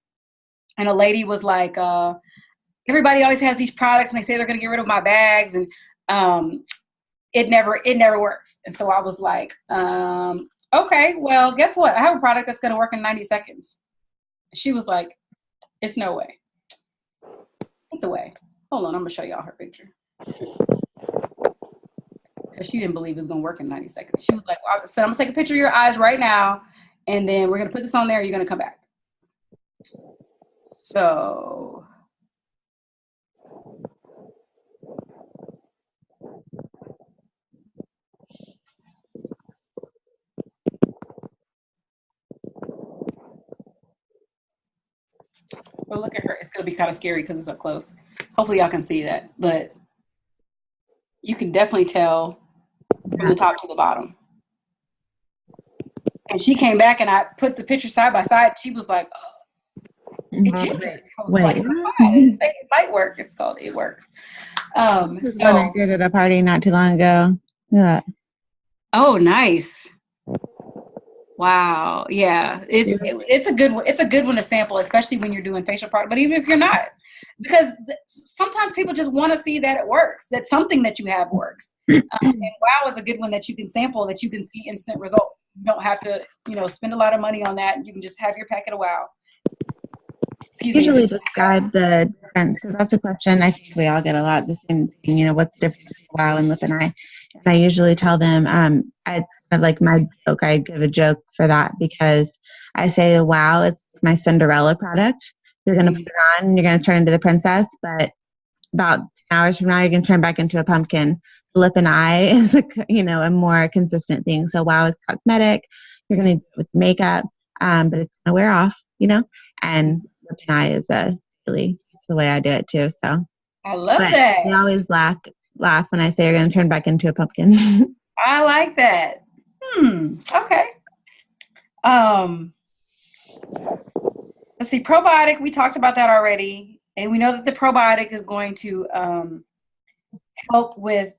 and a lady was like, everybody always has these products and they say they're going to get rid of my bags, and it never works. And so I was like, okay, well, guess what? I have a product that's going to work in 90 seconds. She was like, it's no way. It's a way. Hold on, I'm going to show y'all her picture. Because she didn't believe it was going to work in 90 seconds. She was like, well, I said, I'm going to take a picture of your eyes right now, and then we're going to put this on there, and you're going to come back. So... well, look at her. It's going to be kind of scary because it's up close. Hopefully y'all can see that. But you can definitely tell from the top to the bottom. And she came back and I put the picture side by side. She was like, oh, it did work. I was like, it might work. It's called It Works. This is what I did at a party not too long ago. Yeah. Oh, nice. Wow. Yeah. It's a good one. It's a good one to sample, especially when you're doing facial product, but even if you're not, because sometimes people just want to see that it works, that something that you have works. And Wow is a good one that you can sample, that you can see instant results. You don't have to, spend a lot of money on that. You can just have your packet of Wow. Usually describe the difference, because that's a question I think we all get a lot. The same thing, what's the difference between Wow and Lip and Eye? And I usually tell them, it's kind of like my joke. I give a joke for that because I say, Wow, it's my Cinderella product. You're going to put it on and you're going to turn into the princess, but about 10 hours from now, you're going to turn back into a pumpkin. Lip and Eye is a more consistent thing. So Wow is cosmetic. You're going to do it with makeup, but it's going to wear off, and Lip and Eye is really the way I do it too. So I love that. They always laugh when I say you're going to turn back into a pumpkin. I like that. Okay. Let's see, probiotic, we talked about that already. And we know that the probiotic is going to help with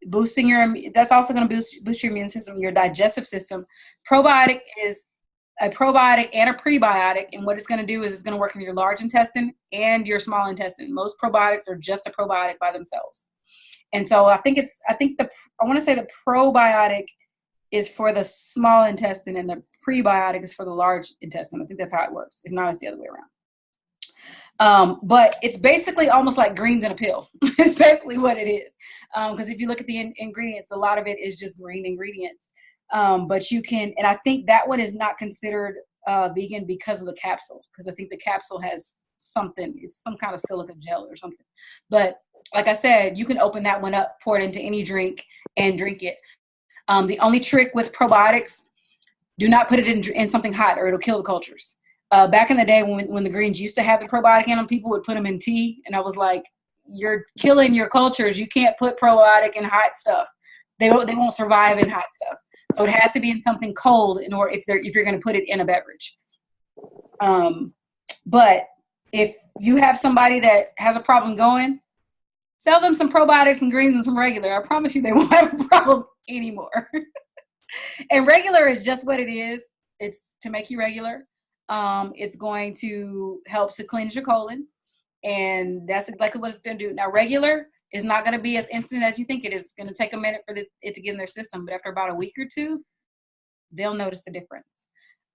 boosting that's also going to boost your immune system, your digestive system. Probiotic is a probiotic and a prebiotic. And what it's going to do is it's going to work in your large intestine and your small intestine. Most probiotics are just a probiotic by themselves. And so I want to say the probiotic is for the small intestine and the prebiotic is for the large intestine. I think that's how it works. If not, it's the other way around. But it's basically almost like greens in a pill. It's basically what it is. Because if you look at the ingredients, a lot of it is just green ingredients. But you can, and I think that one is not considered vegan because of the capsule. Because I think the capsule has it's some kind of silica gel or something. But like I said, you can open that one up, pour it into any drink, and drink it. The only trick with probiotics, do not put it in something hot or it'll kill the cultures. Back in the day when the greens used to have the probiotic in them, people would put them in tea. And I was like, you're killing your cultures. You can't put probiotic in hot stuff. They won't survive in hot stuff. So it has to be in something cold in order if you're going to put it in a beverage. But if you have somebody that has a problem going, sell them some probiotics and greens and some regular. I promise you they won't have a problem anymore. And regular is just what it is. It's to make you regular. It's going to help to cleanse your colon. And that's exactly what it's going to do. Now, regular is not going to be as instant as you think it is. It's going to take a minute for it to get in their system. But after about a week or two, they'll notice the difference.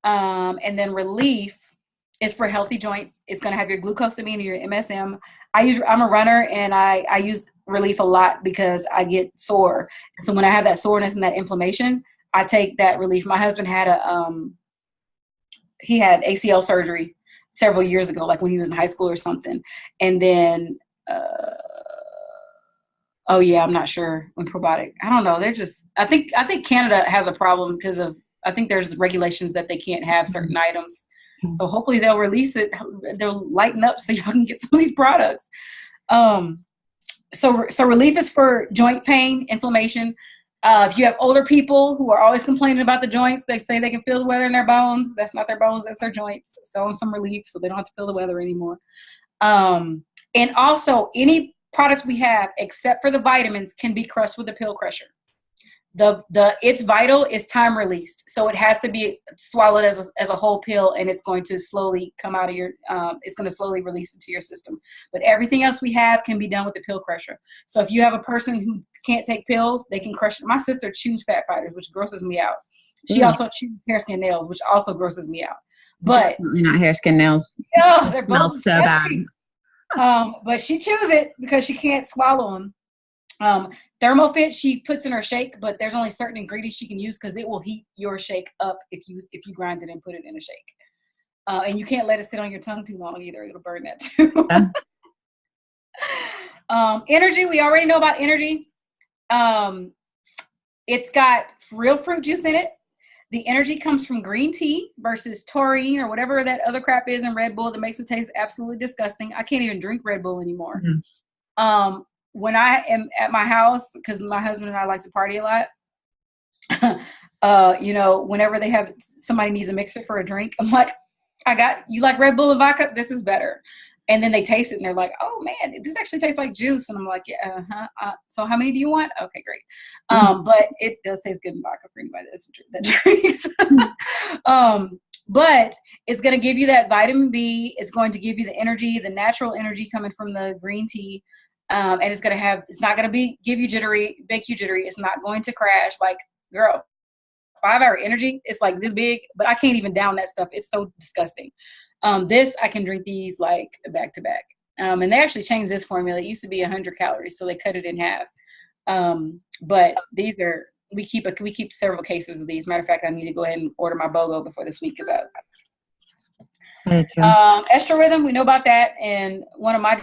And then relief is for healthy joints. It's going to have your glucosamine and your MSM. I'm a runner, and I use relief a lot because I get sore. So when I have that soreness and that inflammation, I take that relief. My husband had he had ACL surgery several years ago, like when he was in high school or something. And then, I'm not sure when probiotic. I don't know. They're just. I think Canada has a problem because of. I think there's regulations that they can't have certain items. So hopefully they'll release it. They'll lighten up so y'all can get some of these products. So relief is for joint pain, inflammation. If you have older people who are always complaining about the joints, they say they can feel the weather in their bones. That's not their bones, that's their joints. So them some relief so they don't have to feel the weather anymore. And also, any products we have, except for the vitamins, can be crushed with a pill crusher. It's vital is time released, so it has to be swallowed as a whole pill, and it's going to slowly come out of your it's going to slowly release into your system. But everything else we have can be done with the pill crusher. So if you have a person who can't take pills, they can crush. My sister chews fat fighters, which grosses me out. She also chews hair, skin, nails, which also grosses me out. But definitely not hair, skin, nails. Oh, they're both smells so bad. But she chews it because she can't swallow them. Thermofit she puts in her shake, but there's only certain ingredients she can use because it will heat your shake up if you grind it and put it in a shake. And you can't let it sit on your tongue too long either; it'll burn that too. Energy, we already know about energy. It's got real fruit juice in it. The energy comes from green tea versus taurine or whatever that other crap is in Red Bull that makes it taste absolutely disgusting. I can't even drink Red Bull anymore. Mm-hmm. When I am at my house, because my husband and I like to party a lot, whenever they have somebody needs a mixer for a drink, I'm like, you like Red Bull and vodka? This is better. And then they taste it and they're like, oh man, this actually tastes like juice. And I'm like, yeah, so how many do you want? Okay, great. But it does taste good in vodka for anybody that drinks. But it's going to give you that vitamin B. It's going to give you the energy, the natural energy coming from the green tea. And it's not going to give you jittery, make you jittery. It's not going to crash. Like, girl, 5-hour energy, it's like this big, but I can't even down that stuff. It's so disgusting. I can drink these like back to back. And they actually changed this formula. It used to be 100 calories, so they cut it in half. But we keep several cases of these. Matter of fact, I need to go ahead and order my BOGO before this week is up. Estro Rhythm, we know about that. And one of my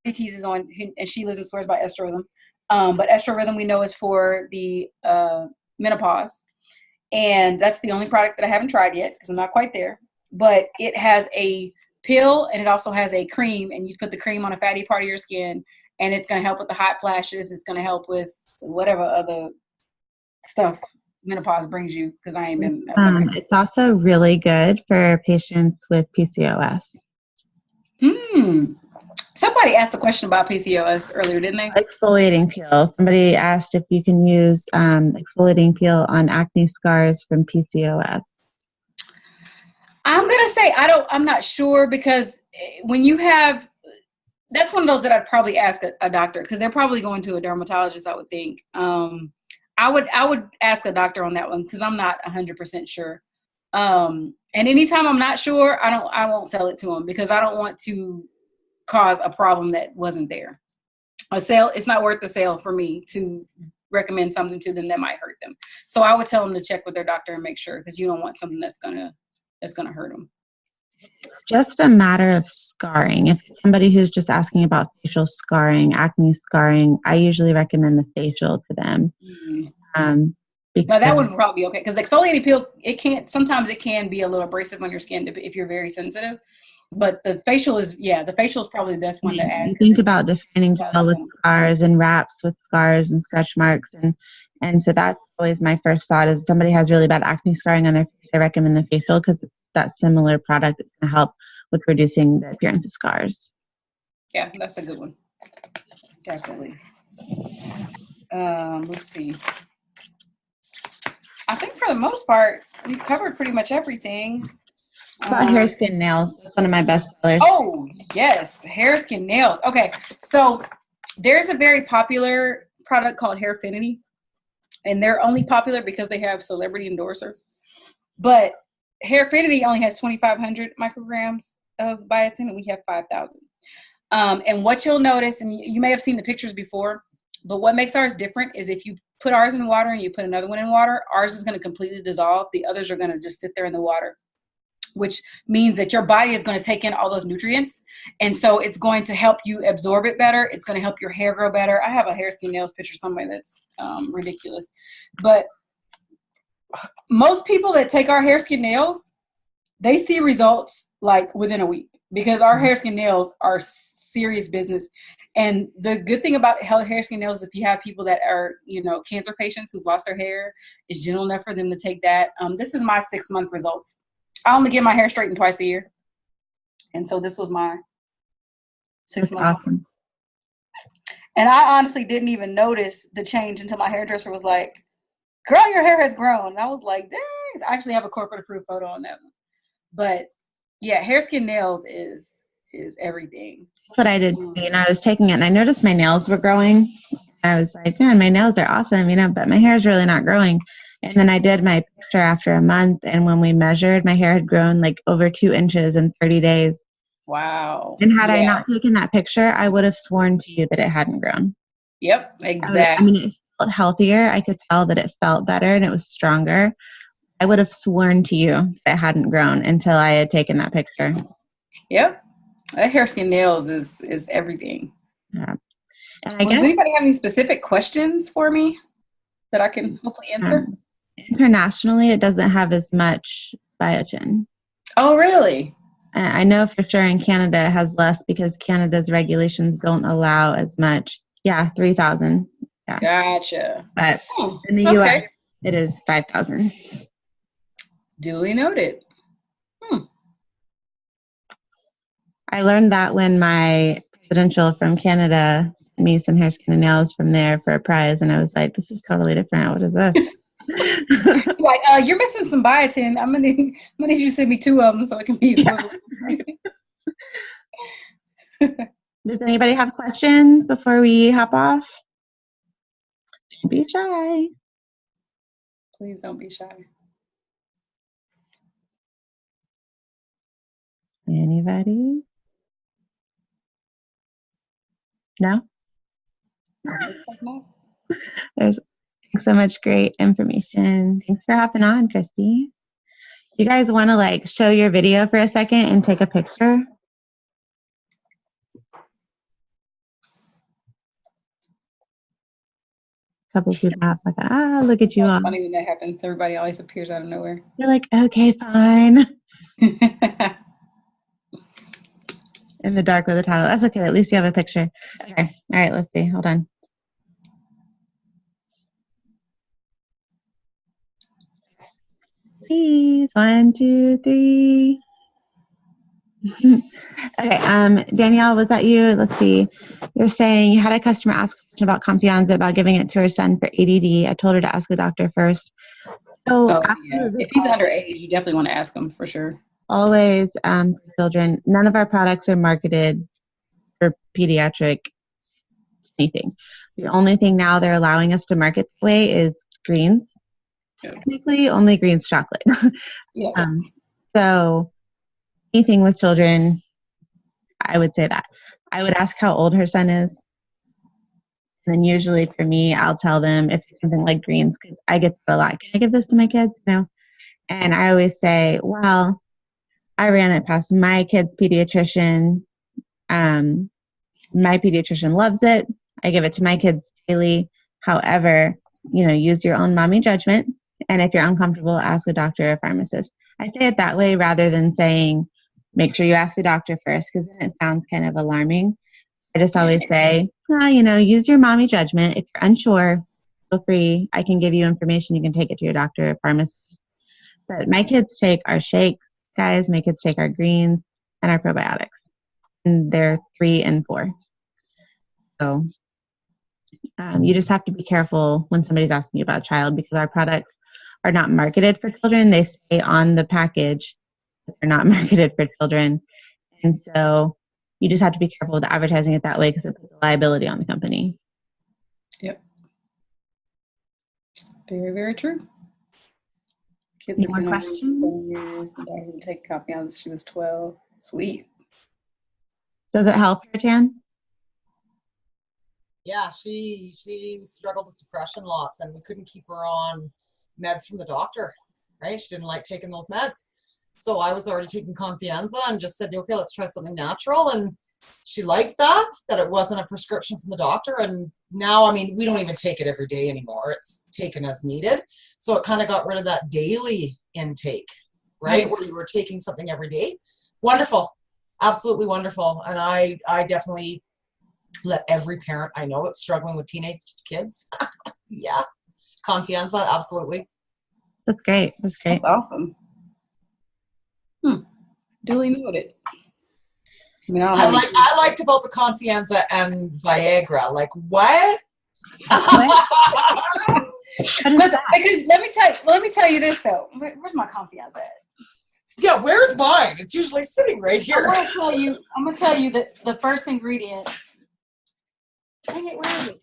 DTs is on, and she lives and swears by Estro Rhythm. But Estro Rhythm we know is for the menopause. And that's the only product that I haven't tried yet because I'm not quite there. But it has a pill and it also has a cream, and you put the cream on a fatty part of your skin, and it's going to help with the hot flashes. It's going to help with whatever other stuff menopause brings you, because I ain't been. It's also really good for patients with PCOS. Somebody asked a question about PCOS earlier, didn't they? Exfoliating peel. Somebody asked if you can use exfoliating peel on acne scars from PCOS. I'm going to say I'm not sure, because when you have, that's one of those that I'd probably ask a doctor, because they're probably going to a dermatologist, I would think. I would ask a doctor on that one, because I'm not 100% sure. And anytime I'm not sure, I won't sell it to them, because I don't want to cause a problem that wasn't there. It's not worth the sale for me to recommend something to them that might hurt them. So I would tell them to check with their doctor and make sure, because you don't want something that's gonna hurt them. Just a matter of scarring. If somebody who's just asking about facial scarring, acne scarring, I usually recommend the facial to them. Now that would probably be okay, because the exfoliating peel, sometimes it can be a little abrasive on your skin if you're very sensitive. But the facial is probably the best one to add. You think about defining gel with scars and wraps with scars and stretch marks, and so that's always my first thought is somebody has really bad acne scarring on their face, I recommend the facial, because it's that similar product that's going to help with reducing the appearance of scars. Yeah, that's a good one. Definitely. Let's see. I think for the most part, we've covered pretty much everything. About hair, skin, nails. That's one of my best sellers. Oh, yes. Hair, skin, nails. Okay. So there's a very popular product called Hairfinity, and they're only popular because they have celebrity endorsers. But Hairfinity only has 2,500 micrograms of biotin, and we have 5,000. And what you'll notice, and you may have seen the pictures before, but what makes ours different is if you put ours in water and you put another one in water, ours is going to completely dissolve. The others are going to just sit there in the water, which means that your body is going to take in all those nutrients. And so it's going to help you absorb it better. It's going to help your hair grow better. I have a hair, skin, nails picture somewhere that's ridiculous. But most people that take our hair, skin, nails, they see results like within a week, because our hair, skin, nails are serious business. And the good thing about hair, skin, nails, if you have people that are, cancer patients who've lost their hair, it's gentle enough for them to take that. This is my 6-month results. I only get my hair straightened twice a year. And so this was my 6 months. Awesome. And I honestly didn't even notice the change until my hairdresser was like, girl, your hair has grown. And I was like, dang. I actually have a corporate approved photo on that one. But yeah, hair, skin, nails is everything. That's what I did. I was taking it and I noticed my nails were growing. I was like, man, my nails are awesome, but my hair is really not growing. And then I did my picture after a month. And when we measured, my hair had grown like over 2 inches in 30 days. Wow. And had I not taken that picture, I would have sworn to you that it hadn't grown. Yep, exactly. It felt healthier. I could tell that it felt better and it was stronger. I would have sworn to you that it hadn't grown until I had taken that picture. Yep. That hair, skin, nails is everything. Yeah. And does anybody have any specific questions for me that I can hopefully answer? Internationally, it doesn't have as much biotin. Oh, really? I know for sure in Canada it has less because Canada's regulations don't allow as much. Yeah, 3,000. Yeah. Gotcha. But in the U.S., it is 5,000. Duly noted. I learned that when my presidential from Canada sent me some hair, skin, and nails from there for a prize, and I was like, this is totally different. What is this? Like, you're missing some biotin. I'm gonna need you to send me 2 of them so it can be. Yeah. Does anybody have questions before we hop off? Don't be shy. Please don't be shy. Anybody? No? There's so much great information. Thanks for hopping on, Christy. You guys want to show your video for a second and take a picture? A couple people have look at you all. It's funny when that happens. Everybody always appears out of nowhere. You're like, okay, fine. In the dark with the title. That's okay. At least you have a picture. Okay. All right. Let's see. Hold on. Please. 1, 2, 3. Okay. Danielle, was that you? Let's see. You're saying you had a customer ask a question about Confianza about giving it to her son for ADD. I told her to ask the doctor first. So if he's underage, you definitely want to ask him for sure. Always for children. None of our products are marketed for pediatric anything. The only thing now they're allowing us to market this way is greens. Yeah. Technically, only greens chocolate. Yeah. So anything with children, I would say that. I would ask how old her son is. And then usually for me, I'll tell them if it's something like greens, because I get that a lot. Can I give this to my kids? No. And I always say, well, I ran it past my kid's pediatrician. My pediatrician loves it. I give it to my kids daily. However, use your own mommy judgment. And if you're uncomfortable, ask a doctor or a pharmacist. I say it that way rather than saying, make sure you ask the doctor first, because then it sounds kind of alarming. I just always say, use your mommy judgment. If you're unsure, feel free. I can give you information. You can take it to your doctor or pharmacist. But my kids take our shakes, guys. My kids take our greens and our probiotics. And they're 3 and 4. So you just have to be careful when somebody's asking you about a child, because our products are not marketed for children. They say on the package that they're not marketed for children. And so you just have to be careful with advertising it that way, because it puts a liability on the company. Yep. Very, very true. Kids Any more questions? I didn't take a copy on. She was 12. Sweet. Does it help her, Tan? Yeah, she struggled with depression lots, and we couldn't keep her on meds from the doctor, right? She didn't like taking those meds. So I was already taking Confianza and just said, okay, let's try something natural. And she liked that it wasn't a prescription from the doctor. And now, we don't even take it every day anymore. It's taken as needed. So it kind of got rid of that daily intake, right? Where you were taking something every day. Wonderful. Absolutely wonderful. And I definitely let every parent I know that's struggling with teenage kids. Yeah. Confianza, absolutely. That's great. That's great. That's awesome. Duly noted. I mean, I liked about the Confianza and Viagra. Like, what? Because let me tell you this though. Where's my Confianza at? Yeah, where's mine? It's usually sitting right here. I'm gonna tell you that the first ingredient. Dang it, where is it?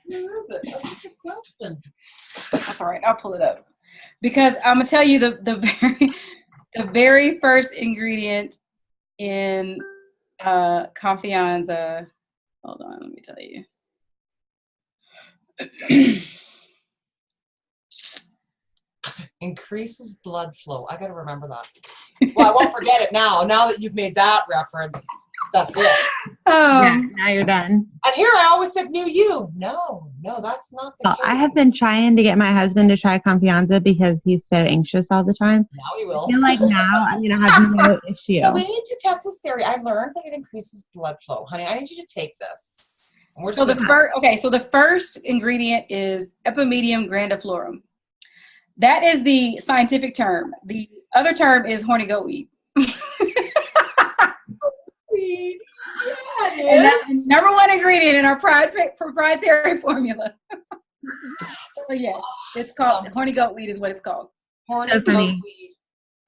Where is it? That's a good question. That's all right. I'll pull it up. Because I'm gonna tell you the very first ingredient in Confianza. Hold on, let me tell you. Increases blood flow. I gotta remember that. Well, I won't forget it now. Now that you've made that reference, that's it. Yeah, now you're done. And here I always said new you. No, that's not the case. I have been trying to get my husband to try Confianza because he's so anxious all the time. Now he will. I feel like now I'm going to have no issue. So we need to test this theory. I learned that it increases blood flow. Honey, I need you to take this. So the first ingredient is Epimedium grandiflorum. That is the scientific term. The other term is horny goat weed. Weed. Yeah, And that's the number one ingredient in our proprietary formula. So yeah, it's called horny goat weed is what it's called. Horny So goat funny. weed.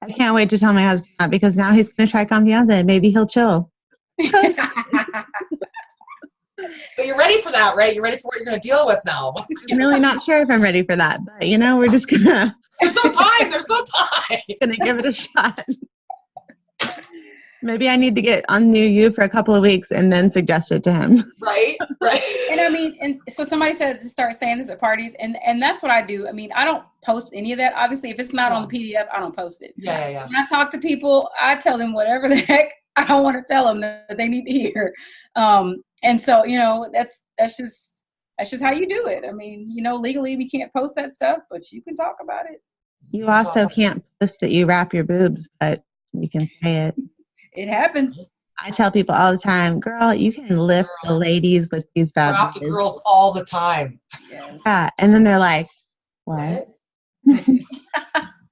I can't wait to tell my husband that because now he's going to try Confianza and maybe he'll chill. But you're ready for that, right? You're ready for what you're going to deal with now. I'm really not sure if I'm ready for that, but we're just gonna There's no time. There's no time. gonna give it a shot. Maybe I need to get on New You for a couple of weeks and then suggest it to him. Right. And I mean, and so somebody said to start saying this at parties, and that's what I do. I mean, I don't post any of that. Obviously, if it's not on the PDF, I don't post it. Yeah. When I talk to people, I tell them whatever the heck I don't want to tell them that they need to hear. And so, that's just how you do it. I mean, legally we can't post that stuff, but you can talk about it. You also can't post that you wrap your boobs, but you can say it. It happens. I tell people all the time, girl, you can lift the ladies with these bad Wrap the boobs. girls all the time. Yeah, and then they're like, what?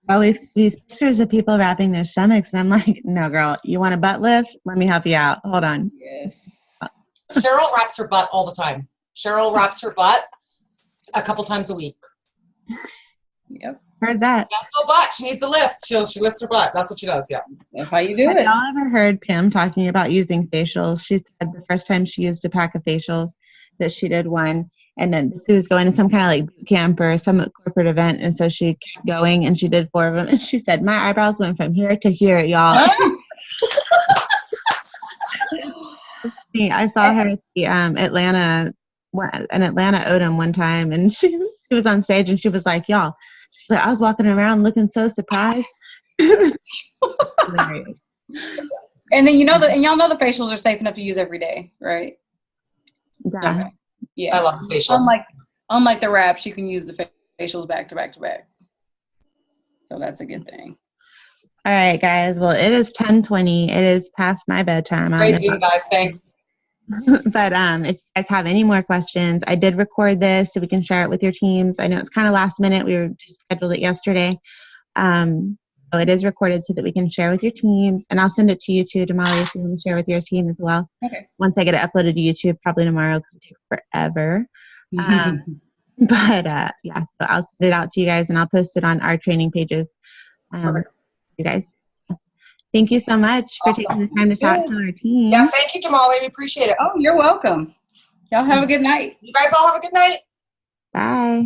Always these pictures of people wrapping their stomachs, and I'm like, no, girl, you want a butt lift? Let me help you out. Hold on. Yes. Cheryl wraps her butt all the time. Cheryl wraps her butt a couple times a week. Yep. Heard that. That's no butt. She needs a lift. She lifts her butt. That's what she does. Yeah. That's how you do Have it. y'all ever heard Pam talking about using facials? She said the first time she used a pack of facials that she did one, and then she was going to some kind of like boot camp or some corporate event, and so she kept going and she did 4 of them, and she said my eyebrows went from here to here, y'all. I saw her at the Atlanta Odom one time, and she was on stage and she was like, y'all, she's like, I was walking around looking so surprised. And then y'all know the facials are safe enough to use every day, right? Yeah. Okay. Yeah. I love the facials. Unlike the wraps, you can use the facials back to back to back. So that's a good thing. All right, guys. Well, it is 10:20. It is past my bedtime. Great Zoom, guys. Thanks. But if you guys have any more questions, I did record this so we can share it with your teams. I know it's kind of last minute. We scheduled it yesterday. So it is recorded so that we can share with your teams. And I'll send it to you too, Damali, if you want to share with your team as well. Okay. Once I get it uploaded to YouTube, probably tomorrow because it takes forever. But yeah, so I'll send it out to you guys and I'll post it on our training pages. You guys. Thank you so much for taking the time to talk to our team. Yeah, thank you, Damali. We appreciate it. Oh, you're welcome. Y'all have a good night. You guys all have a good night. Bye.